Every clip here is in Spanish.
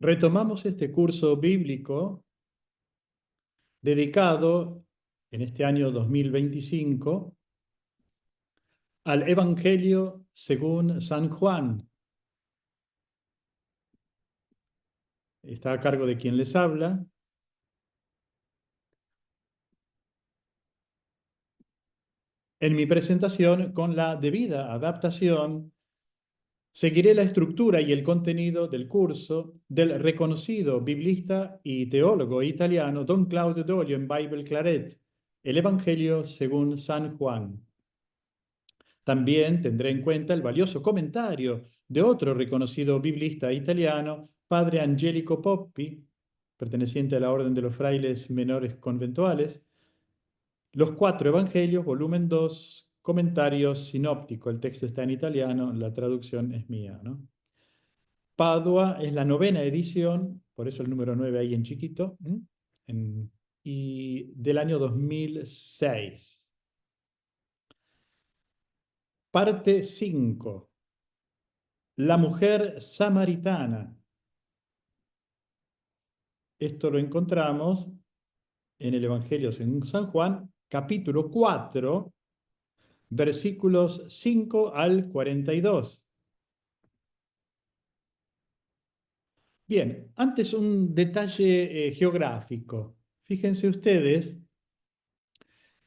Retomamos este curso bíblico dedicado en este año 2025 al Evangelio según San Juan. Está a cargo de quien les habla. En mi presentación, con la debida adaptación, seguiré la estructura y el contenido del curso del reconocido biblista y teólogo italiano Don Claudio Doglio en Bible Claret, el Evangelio según San Juan. También tendré en cuenta el valioso comentario de otro reconocido biblista italiano, padre Angelico Poppi, perteneciente a la Orden de los Frailes Menores Conventuales, Los Cuatro Evangelios, volumen 2, comentarios sinóptico. El texto está en italiano, la traducción es mía, ¿no? Padua es la 9ª edición, por eso el número 9 ahí en chiquito, y del año 2006. Parte 5. La mujer samaritana. Esto lo encontramos en el Evangelio según San Juan, capítulo 4, versículos 5 al 42. Bien, antes un detalle geográfico. Fíjense ustedes,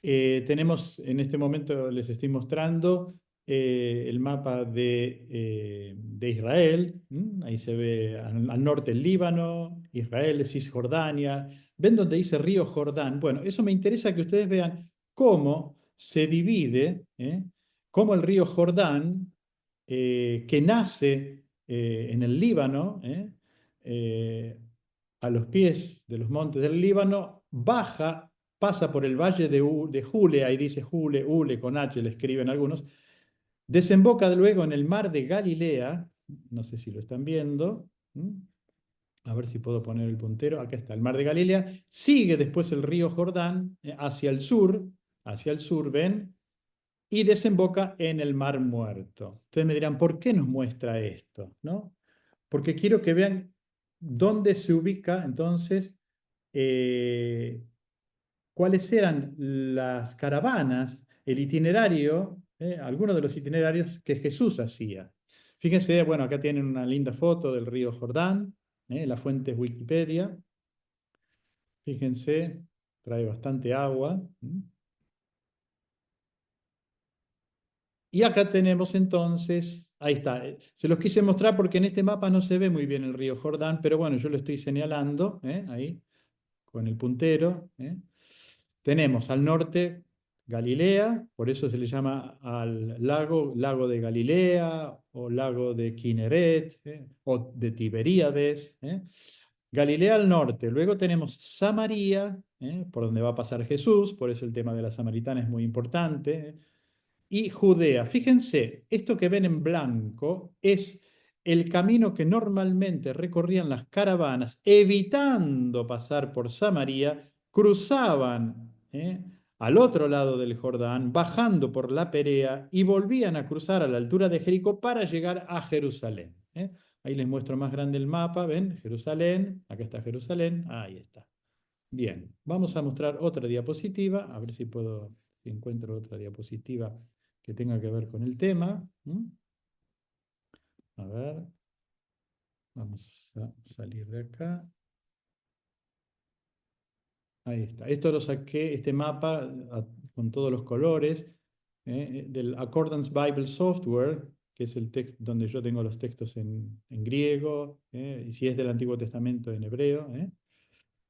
tenemos en este momento, les estoy mostrando el mapa de Israel. Ahí se ve al norte el Líbano, Israel, Cisjordania. ¿Ven donde dice río Jordán? Bueno, eso me interesa que ustedes vean cómo se divide, cómo el río Jordán, que nace en el Líbano, a los pies de los montes del Líbano, baja, pasa por el valle de Jule, ahí dice Jule, Ule con H, le escriben algunos, desemboca luego en el mar de Galilea, no sé si lo están viendo, a ver si puedo poner el puntero, acá está el mar de Galilea, sigue después el río Jordán hacia el sur, ven, y desemboca en el mar Muerto. Ustedes me dirán, ¿por qué nos muestra esto? ¿No? Porque quiero que vean dónde se ubica entonces, cuáles eran las caravanas, el itinerario, algunos de los itinerarios que Jesús hacía. Fíjense, bueno, acá tienen una linda foto del río Jordán, la fuente es Wikipedia. Fíjense, trae bastante agua. Y acá tenemos entonces, ahí está, se los quise mostrar porque en este mapa no se ve muy bien el río Jordán, pero bueno, yo lo estoy señalando, ahí, con el puntero. Tenemos al norte Galilea, por eso se le llama al lago de Galilea, o lago de Kineret, o de Tiberíades. Galilea al norte, luego tenemos Samaria, por donde va a pasar Jesús, por eso el tema de la samaritana es muy importante. Y Judea. Fíjense, esto que ven en blanco es el camino que normalmente recorrían las caravanas, evitando pasar por Samaria, cruzaban al otro lado del Jordán, bajando por la Perea y volvían a cruzar a la altura de Jericó para llegar a Jerusalén. Ahí les muestro más grande el mapa, ¿ven? Jerusalén, acá está Jerusalén, ahí está. Bien, vamos a mostrar otra diapositiva, a ver si encuentro otra diapositiva que tenga que ver con el tema. A ver, vamos a salir de acá. Ahí está. Esto lo saqué, este mapa con todos los colores, del Accordance Bible Software, que es el texto donde yo tengo los textos en griego, y si es del Antiguo Testamento en hebreo.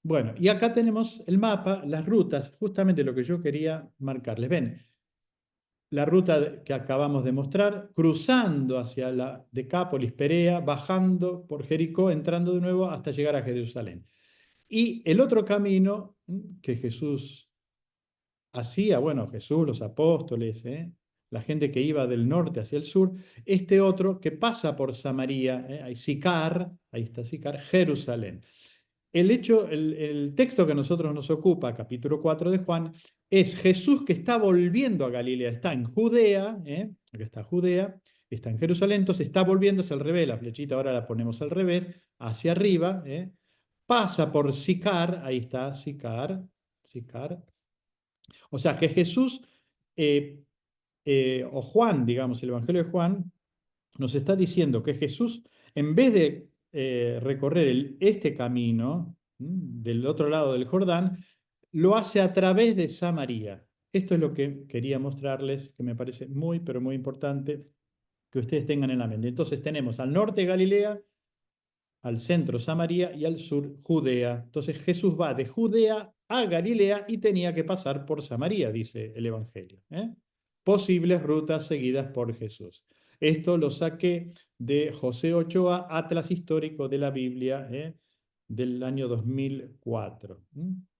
Bueno, y acá tenemos el mapa, las rutas, justamente lo que yo quería marcarles. Ven, la ruta que acabamos de mostrar, cruzando hacia la Decápolis, Perea, bajando por Jericó, entrando de nuevo hasta llegar a Jerusalén. Y el otro camino que Jesús hacía, bueno, Jesús, los apóstoles, la gente que iba del norte hacia el sur, este otro que pasa por Samaria, hay Sicar, ahí está Sicar, Jerusalén. El texto que a nosotros nos ocupa, capítulo 4 de Juan, es Jesús que está volviendo a Galilea, está en Judea, acá está Judea, está en Jerusalén, entonces está volviéndose al revés, la flechita ahora la ponemos al revés, hacia arriba, pasa por Sicar, ahí está, Sicar, Sicar. O sea que Jesús, eh, o Juan, digamos, el Evangelio de Juan, nos está diciendo que Jesús, en vez de recorrer este camino del otro lado del Jordán, lo hace a través de Samaria. Esto es lo que quería mostrarles, que me parece muy, pero muy importante que ustedes tengan en la mente. Entonces tenemos al norte Galilea, al centro Samaria y al sur Judea. Entonces Jesús va de Judea a Galilea y tenía que pasar por Samaria, dice el Evangelio. Posibles rutas seguidas por Jesús. Esto lo saqué de José Ochoa, Atlas Histórico de la Biblia, del año 2004.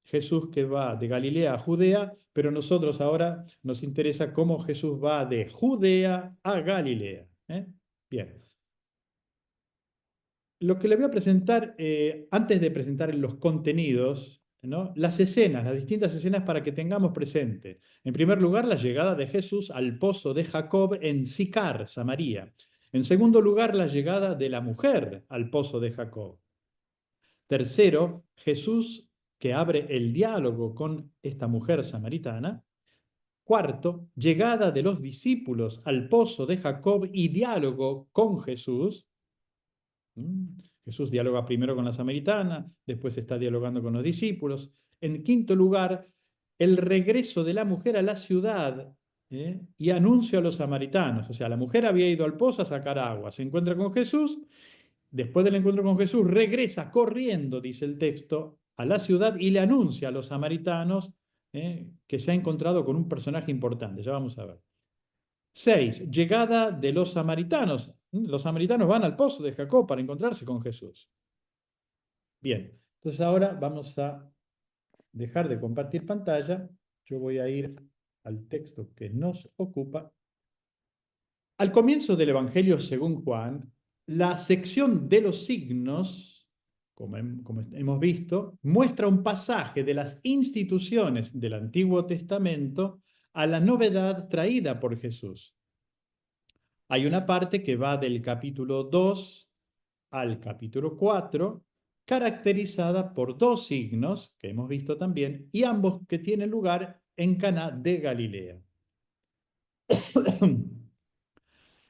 Jesús que va de Galilea a Judea, pero nosotros ahora nos interesa cómo Jesús va de Judea a Galilea. Bien. Lo que le voy a presentar, antes de presentar los contenidos, ¿no? Las escenas, las distintas escenas para que tengamos presente. En primer lugar, la llegada de Jesús al pozo de Jacob en Sicar, Samaria. En segundo lugar, la llegada de la mujer al pozo de Jacob. Tercero, Jesús que abre el diálogo con esta mujer samaritana. Cuarto, llegada de los discípulos al pozo de Jacob y diálogo con Jesús. Jesús dialoga primero con la samaritana, después está dialogando con los discípulos. En quinto lugar, el regreso de la mujer a la ciudad y anuncio a los samaritanos. O sea, la mujer había ido al pozo a sacar agua, se encuentra con Jesús, después del encuentro con Jesús regresa corriendo, dice el texto, a la ciudad y le anuncia a los samaritanos que se ha encontrado con un personaje importante. Ya vamos a ver. 6. Llegada de los samaritanos. Los samaritanos van al pozo de Jacob para encontrarse con Jesús. Bien, entonces ahora vamos a dejar de compartir pantalla. Yo voy a ir al texto que nos ocupa. Al comienzo del Evangelio según Juan, la sección de los signos, como hemos visto, muestra un pasaje de las instituciones del Antiguo Testamento a la novedad traída por Jesús. Hay una parte que va del capítulo 2 al capítulo 4, caracterizada por dos signos que hemos visto también, y ambos que tienen lugar en Caná de Galilea.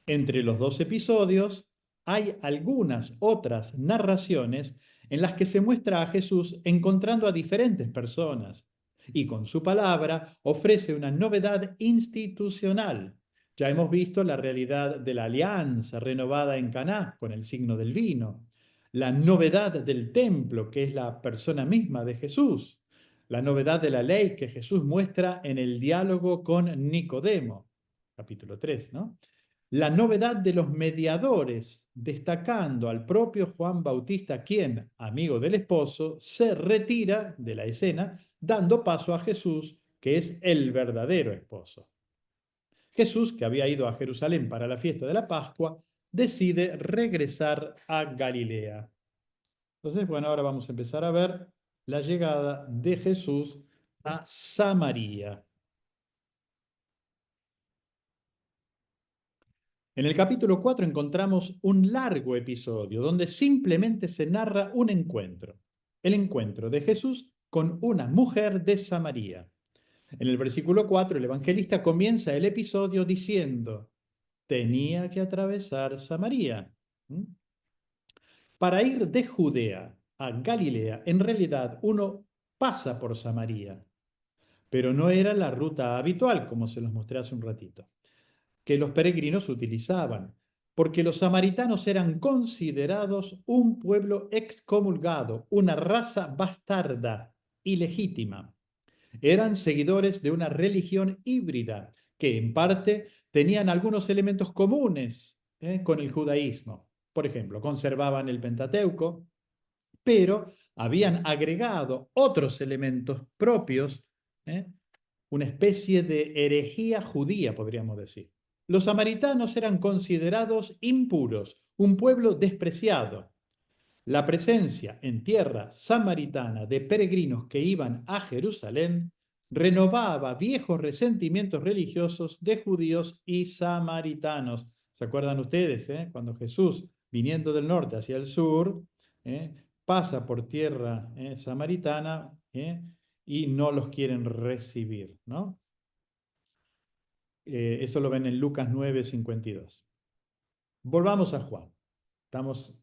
Entre los dos episodios hay algunas otras narraciones en las que se muestra a Jesús encontrando a diferentes personas y con su palabra ofrece una novedad institucional. Ya hemos visto la realidad de la alianza renovada en Caná con el signo del vino, la novedad del templo, que es la persona misma de Jesús, la novedad de la ley que Jesús muestra en el diálogo con Nicodemo, capítulo 3, ¿no? La novedad de los mediadores, destacando al propio Juan Bautista, quien, amigo del esposo, se retira de la escena, dando paso a Jesús, que es el verdadero esposo. Jesús, que había ido a Jerusalén para la fiesta de la Pascua, decide regresar a Galilea. Entonces, bueno, ahora vamos a empezar a ver la llegada de Jesús a Samaria. En el capítulo 4 encontramos un largo episodio donde simplemente se narra un encuentro, el encuentro de Jesús con una mujer de Samaria. En el versículo 4 el evangelista comienza el episodio diciendo, tenía que atravesar Samaria. Para ir de Judea a Galilea, en realidad uno pasa por Samaria, pero no era la ruta habitual, como se los mostré hace un ratito, que los peregrinos utilizaban, porque los samaritanos eran considerados un pueblo excomulgado, una raza bastarda, ilegítima. Eran seguidores de una religión híbrida, que en parte tenían algunos elementos comunes con el judaísmo. Por ejemplo, conservaban el Pentateuco, pero habían agregado otros elementos propios, una especie de herejía judía, podríamos decir. Los samaritanos eran considerados impuros, un pueblo despreciado. La presencia en tierra samaritana de peregrinos que iban a Jerusalén renovaba viejos resentimientos religiosos de judíos y samaritanos. ¿Se acuerdan ustedes? Cuando Jesús, viniendo del norte hacia el sur, ¿eh? pasa por tierra samaritana y no los quieren recibir, ¿no? Eso lo ven en Lucas 9:52. Volvamos a Juan.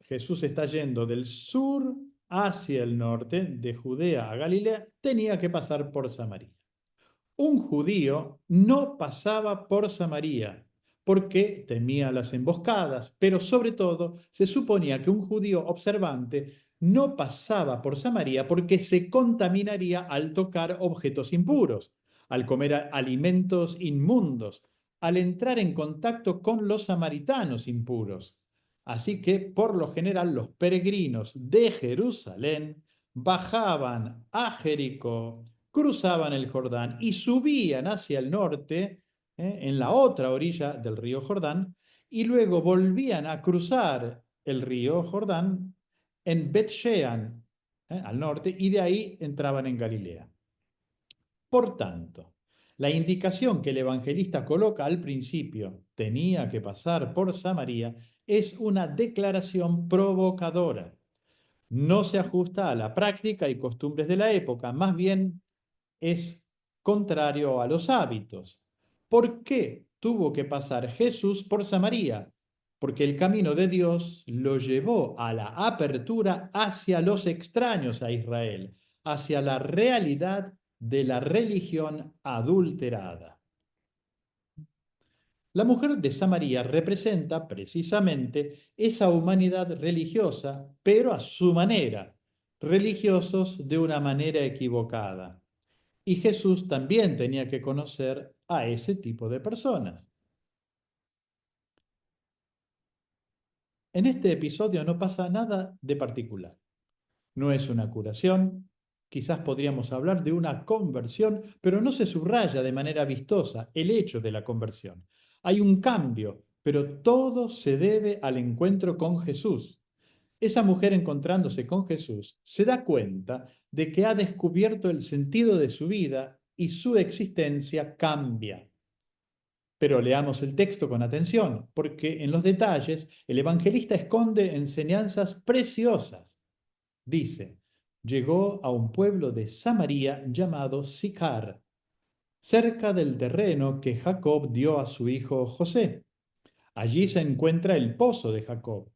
Jesús está yendo del sur hacia el norte, de Judea a Galilea, tenía que pasar por Samaria. Un judío no pasaba por Samaria porque temía las emboscadas, pero sobre todo se suponía que un judío observante no pasaba por Samaria porque se contaminaría al tocar objetos impuros, al comer alimentos inmundos, al entrar en contacto con los samaritanos impuros. Así que, por lo general, los peregrinos de Jerusalén bajaban a Jericó, cruzaban el Jordán y subían hacia el norte, en la otra orilla del río Jordán, y luego volvían a cruzar el río Jordán en Bet-Shean, al norte, y de ahí entraban en Galilea. Por tanto, la indicación que el evangelista coloca al principio, tenía que pasar por Samaria, es una declaración provocadora. No se ajusta a la práctica y costumbres de la época, más bien es contrario a los hábitos. ¿Por qué tuvo que pasar Jesús por Samaria? Porque el camino de Dios lo llevó a la apertura hacia los extraños a Israel, hacia la realidad de la religión adulterada. La mujer de Samaria representa precisamente esa humanidad religiosa, pero a su manera, religiosos de una manera equivocada. Y Jesús también tenía que conocer a ese tipo de personas. En este episodio no pasa nada de particular. No es una curación, quizás podríamos hablar de una conversión, pero no se subraya de manera vistosa el hecho de la conversión. Hay un cambio, pero todo se debe al encuentro con Jesús. Esa mujer encontrándose con Jesús se da cuenta de que ha descubierto el sentido de su vida y su existencia cambia. Pero leamos el texto con atención, porque en los detalles el evangelista esconde enseñanzas preciosas. Dice, llegó a un pueblo de Samaria llamado Sicar, cerca del terreno que Jacob dio a su hijo José. Allí se encuentra el pozo de Jacob.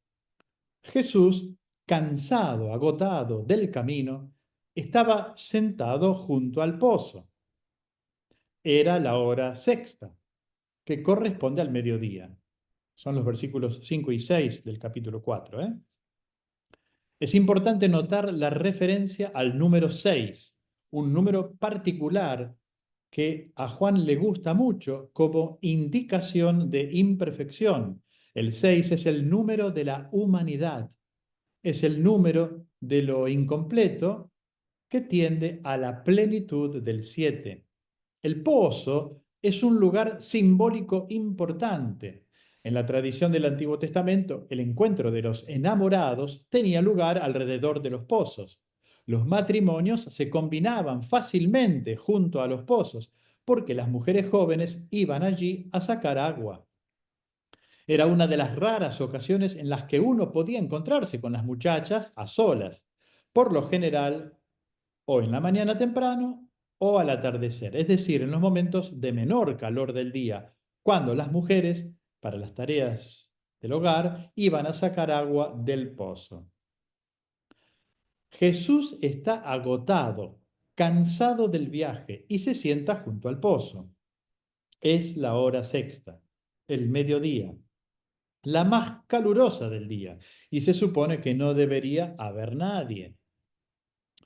Jesús, cansado, agotado del camino, estaba sentado junto al pozo. Era la hora sexta, que corresponde al mediodía. Son los versículos 5 y 6 del capítulo 4. Es importante notar la referencia al número 6, un número particular que a Juan le gusta mucho como indicación de imperfección. El 6 es el número de la humanidad, es el número de lo incompleto que tiende a la plenitud del 7. El pozo es un lugar simbólico importante. En la tradición del Antiguo Testamento, el encuentro de los enamorados tenía lugar alrededor de los pozos. Los matrimonios se combinaban fácilmente junto a los pozos porque las mujeres jóvenes iban allí a sacar agua. Era una de las raras ocasiones en las que uno podía encontrarse con las muchachas a solas. Por lo general, o en la mañana temprano o al atardecer, es decir, en los momentos de menor calor del día, cuando las mujeres, para las tareas del hogar, iban a sacar agua del pozo. Jesús está agotado, cansado del viaje y se sienta junto al pozo. Es la hora sexta, el mediodía, la más calurosa del día, y se supone que no debería haber nadie.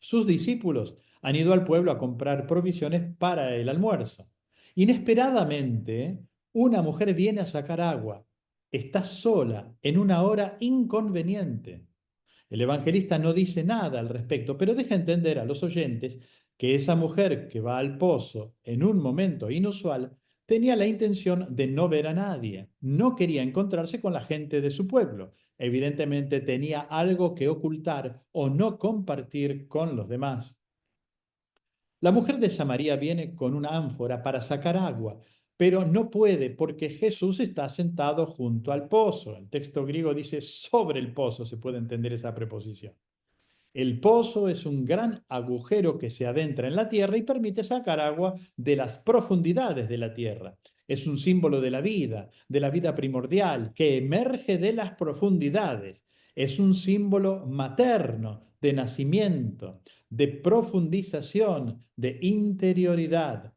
Sus discípulos han ido al pueblo a comprar provisiones para el almuerzo. Inesperadamente, una mujer viene a sacar agua. Está sola en una hora inconveniente. El evangelista no dice nada al respecto, pero deja entender a los oyentes que esa mujer que va al pozo en un momento inusual tenía la intención de no ver a nadie, no quería encontrarse con la gente de su pueblo. Evidentemente tenía algo que ocultar o no compartir con los demás. La mujer de Samaria viene con una ánfora para sacar agua, pero no puede porque Jesús está sentado junto al pozo. El texto griego dice sobre el pozo, se puede entender esa preposición. El pozo es un gran agujero que se adentra en la tierra y permite sacar agua de las profundidades de la tierra. Es un símbolo de la vida primordial, que emerge de las profundidades. Es un símbolo materno de nacimiento, de profundización, de interioridad.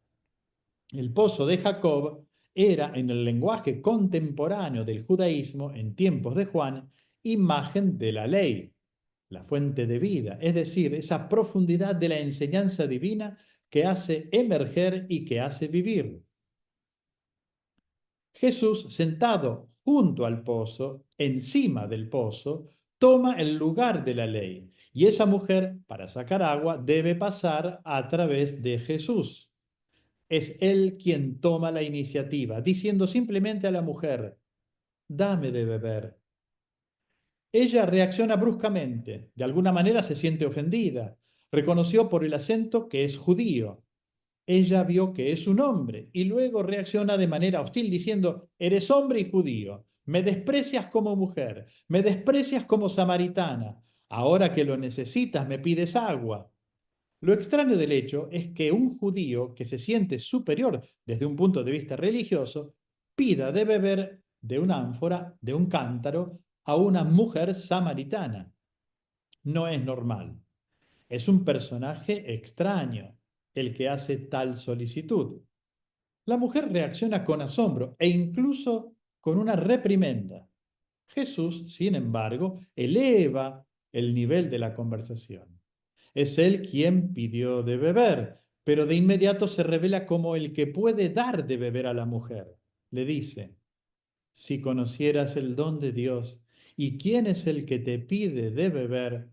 El pozo de Jacob era, en el lenguaje contemporáneo del judaísmo, en tiempos de Juan, imagen de la ley, la fuente de vida, es decir, esa profundidad de la enseñanza divina que hace emerger y que hace vivir. Jesús, sentado junto al pozo, encima del pozo, toma el lugar de la ley. Y esa mujer, para sacar agua, debe pasar a través de Jesús. Es él quien toma la iniciativa, diciendo simplemente a la mujer, dame de beber. Ella reacciona bruscamente, de alguna manera se siente ofendida. Reconoció por el acento que es judío. Ella vio que es un hombre y luego reacciona de manera hostil diciendo, eres hombre y judío, me desprecias como mujer, me desprecias como samaritana, ahora que lo necesitas me pides agua. Lo extraño del hecho es que un judío que se siente superior desde un punto de vista religioso pida de beber de una ánfora, de un cántaro, a una mujer samaritana. No es normal. Es un personaje extraño el que hace tal solicitud. La mujer reacciona con asombro e incluso con una reprimenda. Jesús, sin embargo, eleva el nivel de la conversación. Es él quien pidió de beber, pero de inmediato se revela como el que puede dar de beber a la mujer. Le dice, si conocieras el don de Dios y quién es el que te pide de beber,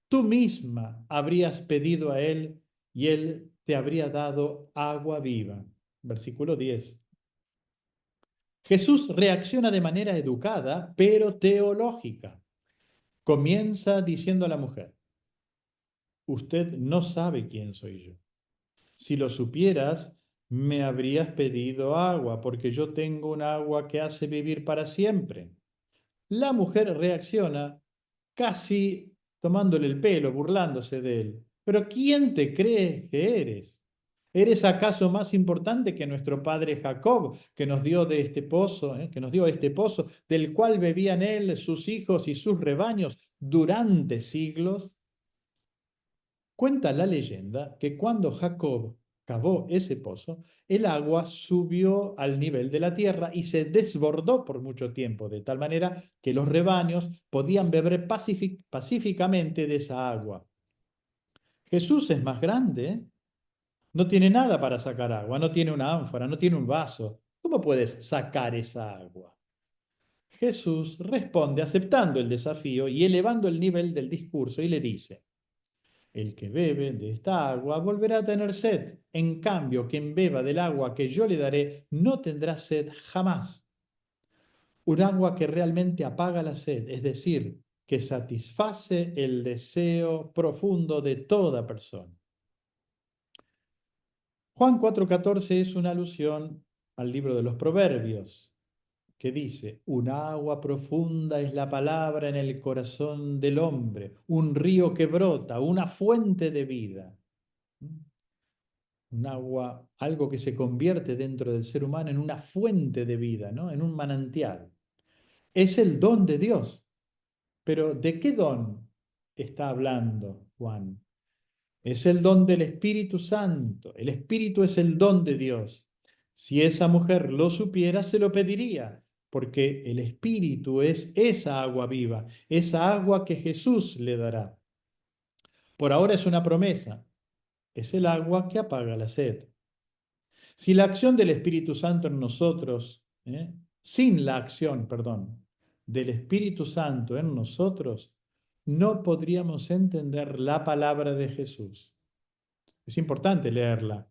tú misma habrías pedido a él y él te habría dado agua viva. Versículo 10. Jesús reacciona de manera educada, pero teológica. Comienza diciendo a la mujer, usted no sabe quién soy yo. Si lo supieras, me habrías pedido agua, porque yo tengo un agua que hace vivir para siempre. La mujer reacciona casi tomándole el pelo, burlándose de él. Pero ¿quién te crees que eres? ¿Eres acaso más importante que nuestro padre Jacob, que nos dio de este pozo, que nos dio este pozo, del cual bebían él, sus hijos y sus rebaños durante siglos? Cuenta la leyenda que cuando Jacob cavó ese pozo, el agua subió al nivel de la tierra y se desbordó por mucho tiempo, de tal manera que los rebaños podían beber pacíficamente de esa agua. Jesús es más grande, ¿eh? No tiene nada para sacar agua, no tiene una ánfora, no tiene un vaso. ¿Cómo puedes sacar esa agua? Jesús responde aceptando el desafío y elevando el nivel del discurso y le dice, el que bebe de esta agua volverá a tener sed. En cambio, quien beba del agua que yo le daré no tendrá sed jamás. Un agua que realmente apaga la sed, es decir, que satisface el deseo profundo de toda persona. Juan 4:14 es una alusión al libro de los Proverbios, que dice, un agua profunda es la palabra en el corazón del hombre, un río que brota, una fuente de vida. Un agua, algo que se convierte dentro del ser humano en una fuente de vida, ¿no? En un manantial. Es el don de Dios. Pero ¿de qué don está hablando Juan? Es el don del Espíritu Santo. El Espíritu es el don de Dios. Si esa mujer lo supiera, se lo pediría, porque el Espíritu es esa agua viva, esa agua que Jesús le dará. Por ahora es una promesa, es el agua que apaga la sed. Si la acción del Espíritu Santo en nosotros, sin la acción, perdón, del Espíritu Santo en nosotros, no podríamos entender la palabra de Jesús. Es importante leerla,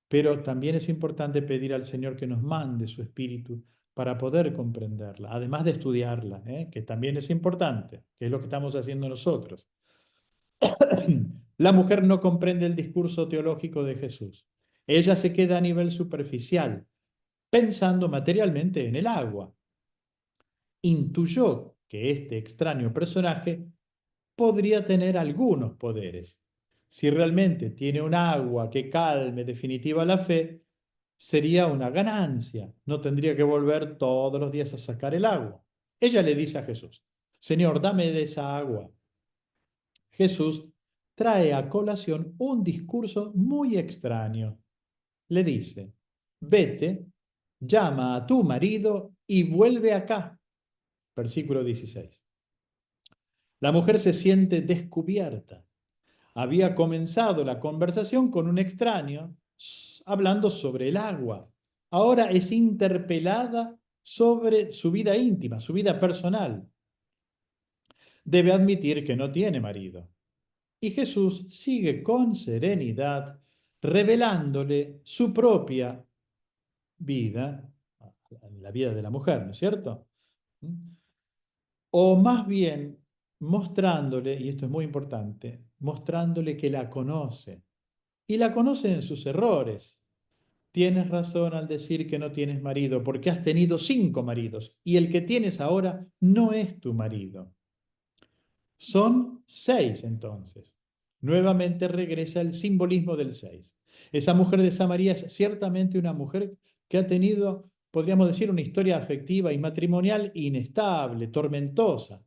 pero también es importante pedir al Señor que nos mande su Espíritu para poder comprenderla, además de estudiarla, que también es importante, que es lo que estamos haciendo nosotros. La mujer no comprende el discurso teológico de Jesús. Ella se queda a nivel superficial. pensando materialmente en el agua. Intuyó que este extraño personaje podría tener algunos poderes. Si realmente tiene un agua que calme definitiva la fe, sería una ganancia. No tendría que volver todos los días a sacar el agua. Ella le dice a Jesús, Señor, dame de esa agua. Jesús trae a colación un discurso muy extraño. Le dice, vete, llama a tu marido y vuelve acá. Versículo 16. La mujer se siente descubierta. Había comenzado la conversación con un extraño hablando sobre el agua. Ahora es interpelada sobre su vida íntima, su vida personal. Debe admitir que no tiene marido. Y Jesús sigue con serenidad revelándole su propia vida, la vida de la mujer, ¿no es cierto? O más bien mostrándole, y esto es muy importante, mostrándole que la conoce. Y la conoce en sus errores. Tienes razón al decir que no tienes marido, porque has tenido 5 maridos, y el que tienes ahora no es tu marido. Son 6 entonces. Nuevamente regresa el simbolismo del 6. Esa mujer de Samaria es ciertamente una mujer que ha tenido, podríamos decir, una historia afectiva y matrimonial inestable, tormentosa,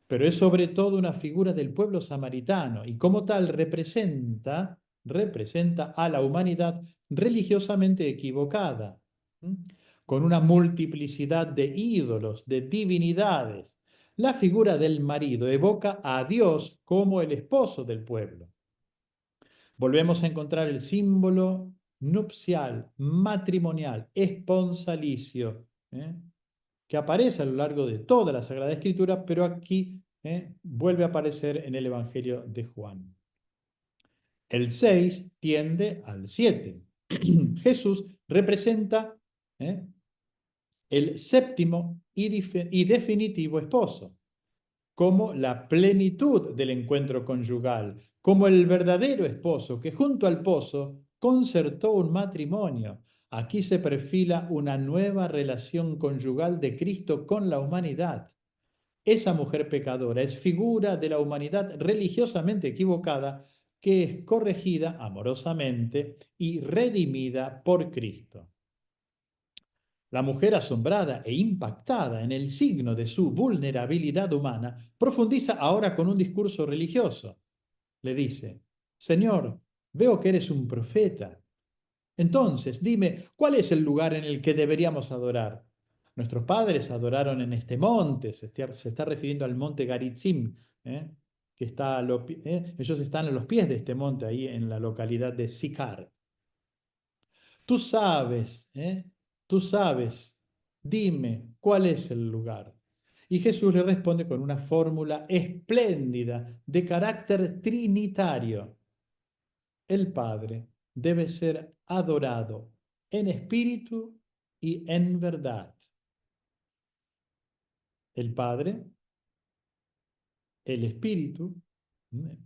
pero es sobre todo una figura del pueblo samaritano y como tal representa a la humanidad religiosamente equivocada, ¿m? Con una multiplicidad de ídolos, de divinidades. La figura del marido evoca a Dios como el esposo del pueblo. Volvemos a encontrar el símbolo nupcial, matrimonial, esponsalicio, que aparece a lo largo de toda la Sagrada Escritura, pero aquí vuelve a aparecer en el Evangelio de Juan. El 6 tiende al 7. Jesús representa el séptimo y definitivo esposo, como la plenitud del encuentro conyugal, como el verdadero esposo que junto al pozo concertó un matrimonio. Aquí se perfila una nueva relación conyugal de Cristo con la humanidad. Esa mujer pecadora es figura de la humanidad religiosamente equivocada que es corregida amorosamente y redimida por Cristo. La mujer asombrada e impactada en el signo de su vulnerabilidad humana, profundiza ahora con un discurso religioso. Le dice, Señor, veo que eres un profeta. Entonces, dime, ¿cuál es el lugar en el que deberíamos adorar? Nuestros padres adoraron en este monte, se está refiriendo al monte Garitzim, que está ellos están a los pies de este monte, ahí en la localidad de Sicar. Tú sabes, tú sabes, dime cuál es el lugar. Y Jesús le responde con una fórmula espléndida de carácter trinitario. El Padre debe ser adorado en espíritu y en verdad. El Padre, el Espíritu,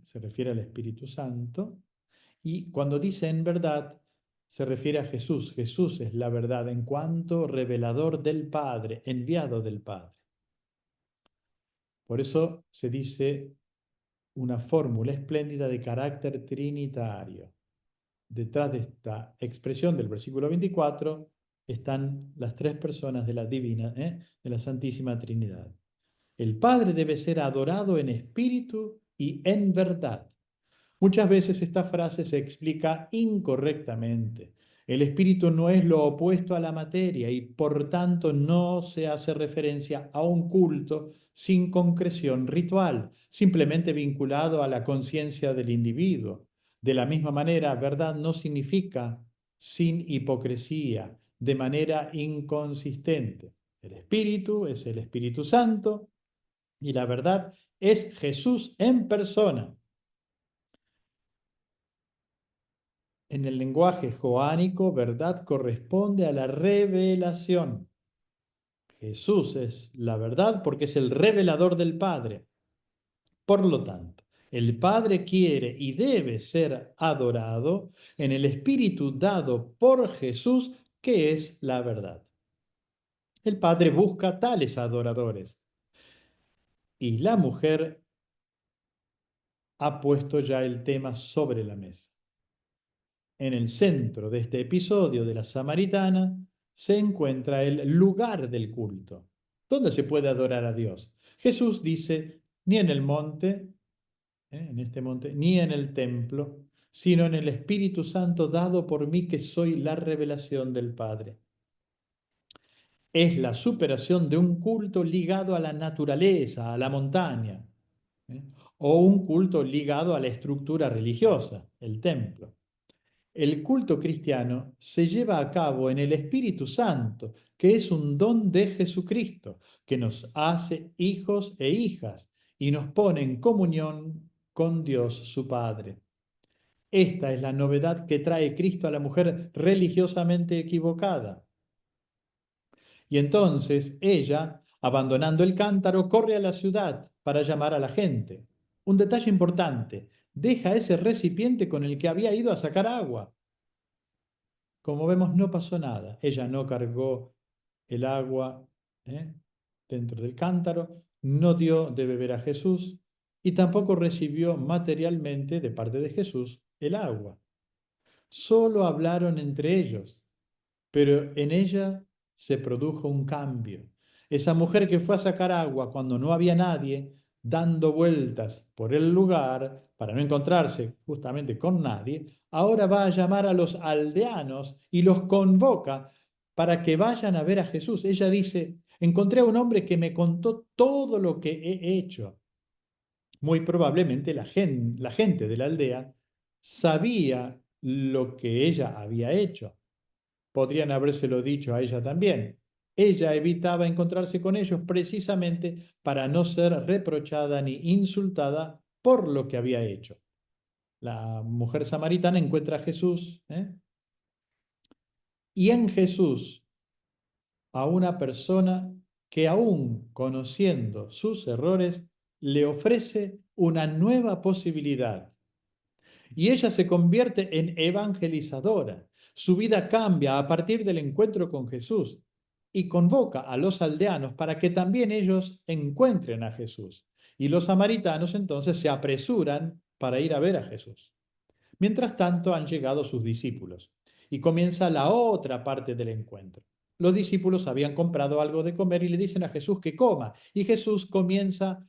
se refiere al Espíritu Santo, y cuando dice en verdad, se refiere a Jesús. Jesús es la verdad en cuanto revelador del Padre, enviado del Padre. Por eso se dice una fórmula espléndida de carácter trinitario. Detrás de esta expresión del versículo 24 están las 3 personas de la divina, de la Santísima Trinidad. El Padre debe ser adorado en espíritu y en verdad. Muchas veces esta frase se explica incorrectamente. El espíritu no es lo opuesto a la materia y por tanto no se hace referencia a un culto sin concreción ritual, simplemente vinculado a la conciencia del individuo. De la misma manera, verdad no significa sin hipocresía, de manera inconsistente. El espíritu es el Espíritu Santo y la verdad es Jesús en persona. En el lenguaje joánico, verdad corresponde a la revelación. Jesús es la verdad porque es el revelador del Padre. Por lo tanto, el Padre quiere y debe ser adorado en el Espíritu dado por Jesús, que es la verdad. El Padre busca tales adoradores. Y la mujer ha puesto ya el tema sobre la mesa. En el centro de este episodio de la Samaritana se encuentra el lugar del culto, donde se puede adorar a Dios. Jesús dice, ni en el monte, en este monte, ni en el templo, sino en el Espíritu Santo dado por mí que soy la revelación del Padre. Es la superación de un culto ligado a la naturaleza, a la montaña, ¿eh? O un culto ligado a la estructura religiosa, el templo. El culto cristiano se lleva a cabo en el Espíritu Santo, que es un don de Jesucristo, que nos hace hijos e hijas y nos pone en comunión con Dios su Padre. Esta es la novedad que trae Cristo a la mujer religiosamente equivocada. Y entonces ella, abandonando el cántaro, corre a la ciudad para llamar a la gente. Un detalle importante, deja ese recipiente con el que había ido a sacar agua. Como vemos, no pasó nada. Ella no cargó el agua ¿eh? dentro del cántaro, no dio de beber a Jesús y tampoco recibió materialmente de parte de Jesús el agua. Solo hablaron entre ellos, pero en ella se produjo un cambio. Esa mujer que fue a sacar agua cuando no había nadie, dando vueltas por el lugar para no encontrarse justamente con nadie, ahora va a llamar a los aldeanos y los convoca para que vayan a ver a Jesús. Ella dice, encontré a un hombre que me contó todo lo que he hecho. Muy probablemente la gente de la aldea sabía lo que ella había hecho. Podrían habérselo dicho a ella también. Ella evitaba encontrarse con ellos precisamente para no ser reprochada ni insultada por lo que había hecho. La mujer samaritana encuentra a Jesús y en Jesús a una persona que aún conociendo sus errores le ofrece una nueva posibilidad. Y ella se convierte en evangelizadora. Su vida cambia a partir del encuentro con Jesús y convoca a los aldeanos para que también ellos encuentren a Jesús. Y los samaritanos entonces se apresuran para ir a ver a Jesús. Mientras tanto han llegado sus discípulos y comienza la otra parte del encuentro. Los discípulos habían comprado algo de comer y le dicen a Jesús que coma. Y Jesús comienza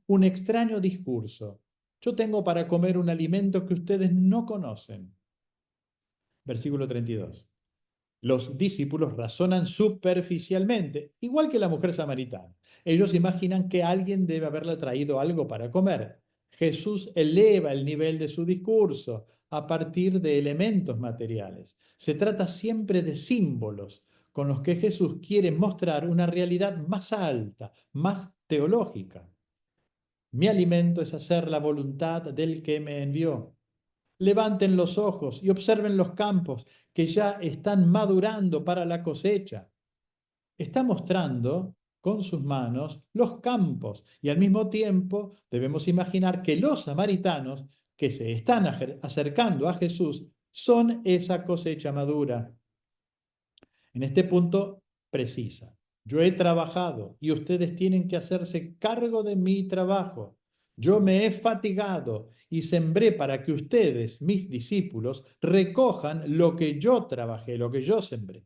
un extraño discurso. Yo tengo para comer un alimento que ustedes no conocen. Versículo 32. Los discípulos razonan superficialmente, igual que la mujer samaritana. Ellos imaginan que alguien debe haberle traído algo para comer. Jesús eleva el nivel de su discurso a partir de elementos materiales. Se trata siempre de símbolos con los que Jesús quiere mostrar una realidad más alta, más teológica. Mi alimento es hacer la voluntad del que me envió. Levanten los ojos y observen los campos que ya están madurando para la cosecha. Está mostrando con sus manos los campos y al mismo tiempo debemos imaginar que los samaritanos que se están acercando a Jesús son esa cosecha madura. En este punto precisa, yo he trabajado y ustedes tienen que hacerse cargo de mi trabajo. Yo me he fatigado y sembré para que ustedes, mis discípulos, recojan lo que yo trabajé, lo que yo sembré.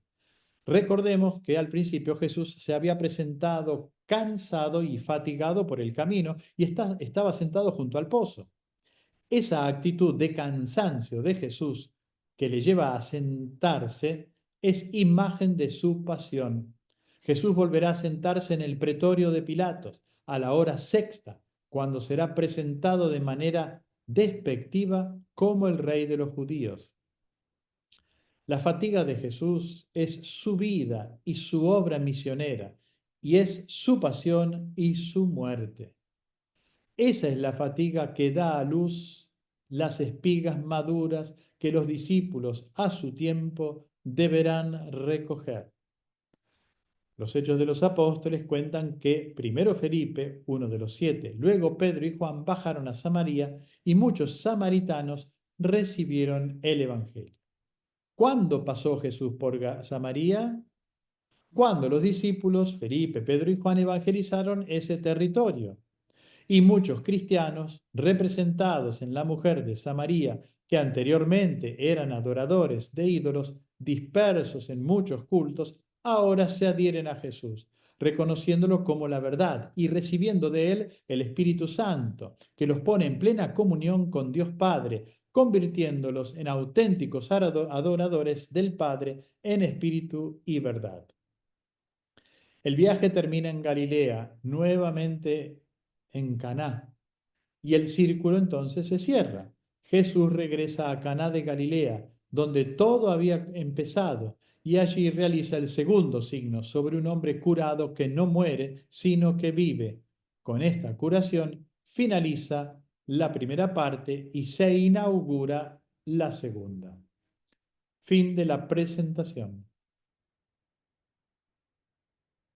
Recordemos que al principio Jesús se había presentado cansado y fatigado por el camino y estaba sentado junto al pozo. Esa actitud de cansancio de Jesús que le lleva a sentarse es imagen de su pasión. Jesús volverá a sentarse en el pretorio de Pilatos a la hora sexta, cuando será presentado de manera despectiva como el rey de los judíos. La fatiga de Jesús es su vida y su obra misionera, y es su pasión y su muerte. Esa es la fatiga que da a luz las espigas maduras que los discípulos a su tiempo deberán recoger. Los Hechos de los Apóstoles cuentan que primero Felipe, uno de los 7, luego Pedro y Juan bajaron a Samaria y muchos samaritanos recibieron el Evangelio. ¿Cuándo pasó Jesús por Samaria? cuando los discípulos, Felipe, Pedro y Juan, evangelizaron ese territorio. Y muchos cristianos, representados en la mujer de Samaria, que anteriormente eran adoradores de ídolos, dispersos en muchos cultos, ahora se adhieren a Jesús, reconociéndolo como la verdad y recibiendo de él el Espíritu Santo, que los pone en plena comunión con Dios Padre, convirtiéndolos en auténticos adoradores del Padre en espíritu y verdad. El viaje termina en Galilea, nuevamente en Caná, y el círculo entonces se cierra. Jesús regresa a Caná de Galilea, donde todo había empezado, y allí realiza el segundo signo sobre un hombre curado que no muere, sino que vive. Con esta curación finaliza la primera parte y se inaugura la segunda. Fin de la presentación.